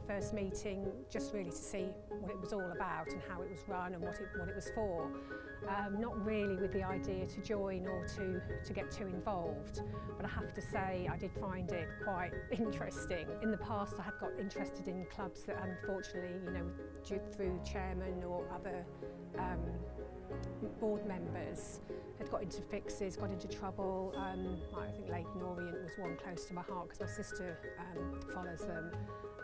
my first meeting just really to see what it was all about and how it was run and what it was for. Not really with the idea to join or to get too involved, but I have to say I did find it quite interesting. In the past I had got interested in clubs that unfortunately, through chairman or other board members had got into fixes, got into trouble. I think Leighton Orient was one close to my heart because my sister follows them,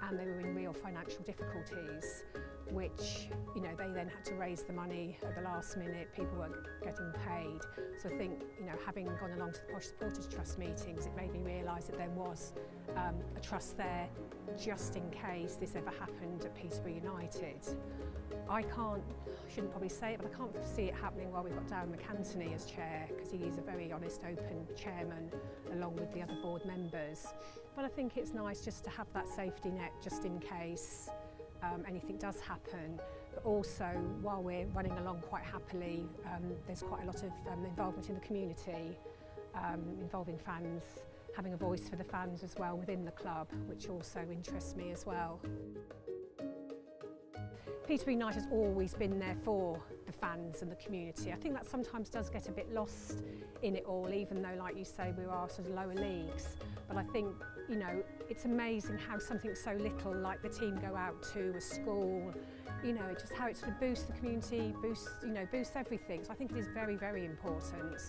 and they were in real financial difficulties, which they then had to raise the money at the last minute. People weren't getting paid. So I think having gone along to the Posh Supporters Trust meetings, it made me realise that there was a trust there just in case this ever happened at Peterborough United. I shouldn't probably say it, but I can't see it happening while we've got Darren McAntony as chair, because he is a very honest, open chairman along with the other board members. But I think it's nice just to have that safety net just in case anything does happen. But also, while we're running along quite happily, there's quite a lot of involvement in the community, involving fans, having a voice for the fans as well within the club, which also interests me as well. Peterborough United has always been there for the fans and the community. I think that sometimes does get a bit lost in it all, even though, like you say, we are sort of lower leagues. But I think, it's amazing how something so little like the team go out to a school, just how it sort of boosts the community, boosts everything. So I think it is very, very important.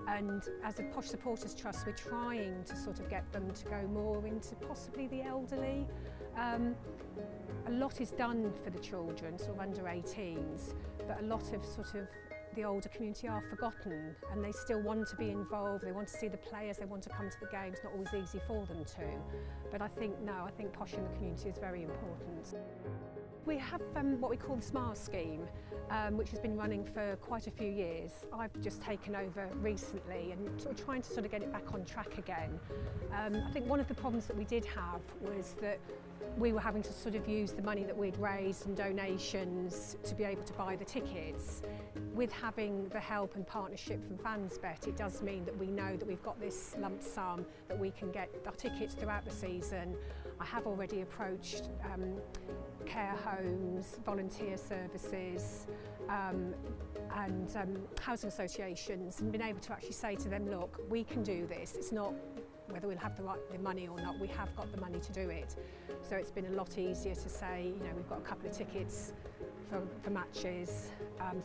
And as a Posh Supporters Trust, we're trying to sort of get them to go more into possibly the elderly. A lot is done for the children, sort of under 18s, but a lot of sort of the older community are forgotten, and they still want to be involved, they want to see the players, they want to come to the games. Not always easy for them to, but I think Posh in the community is very important. We have what we call the SMILE scheme, which has been running for quite a few years. I've just taken over recently and trying to get it back on track again. I think one of the problems that we did have was that we were having to use the money that we'd raised and donations to be able to buy the tickets. With having the help and partnership from FansBet, it does mean that we know that we've got this lump sum that we can get our tickets throughout the season. I have already approached care homes, volunteer services and housing associations, and been able to actually say to them, look, we can do this. It's not whether we'll have the money or not, we have got the money to do it. So it's been a lot easier to say, we've got a couple of tickets for matches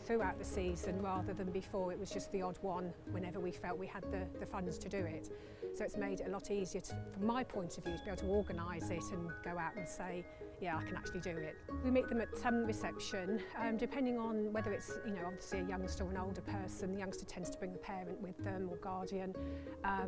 throughout the season, rather than before it was just the odd one whenever we felt we had the funds to do it. So it's made it a lot easier from my point of view, to be able to organise it and go out and say, yeah, I can actually do it. We meet them at reception, depending on whether it's obviously a youngster or an older person. The youngster tends to bring the parent with them or guardian.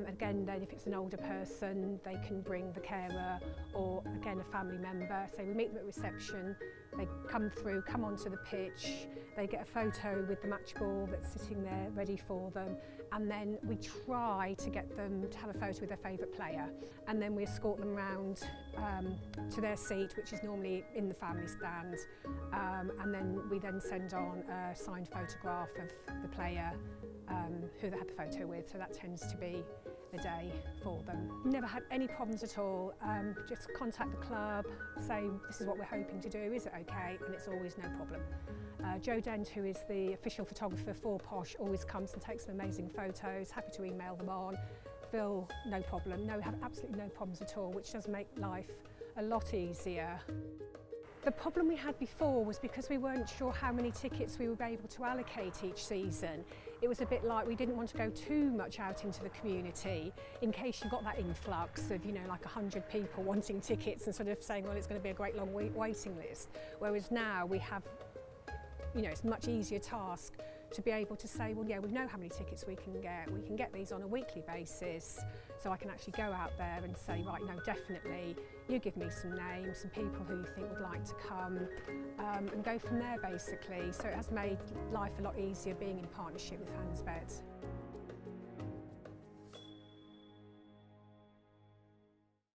Again, then if it's an older person, they can bring the carer or again a family member. So we meet them at reception, they come onto the pitch, they get a photo with the match ball that's sitting there ready for them, and then we try to get them to have a photo with their favourite player, and then we escort them round to their seat, which is normally in the family stand, and then we send on a signed photograph of the player who they had the photo with, so that tends to be the day for them. Never had any problems at all. Just contact the club, say this is what we're hoping to do, is it okay? And it's always no problem. Joe Dent, who is the official photographer for Posh, always comes and takes some amazing photos, happy to email them on. Phil, no problem, have absolutely no problems at all, which does make life a lot easier. The problem we had before was because we weren't sure how many tickets we would be able to allocate each season. It was a bit like we didn't want to go too much out into the community in case you got that influx of, like 100 people wanting tickets and saying, well, it's going to be a great long waiting list. Whereas now we have, it's a much easier task to be able to say, well, yeah, we know how many tickets we can get. We can get these on a weekly basis, so I can actually go out there and say, right, no, definitely, you give me some names, some people who you think would like to come, and go from there, basically. So it has made life a lot easier being in partnership with FansBet.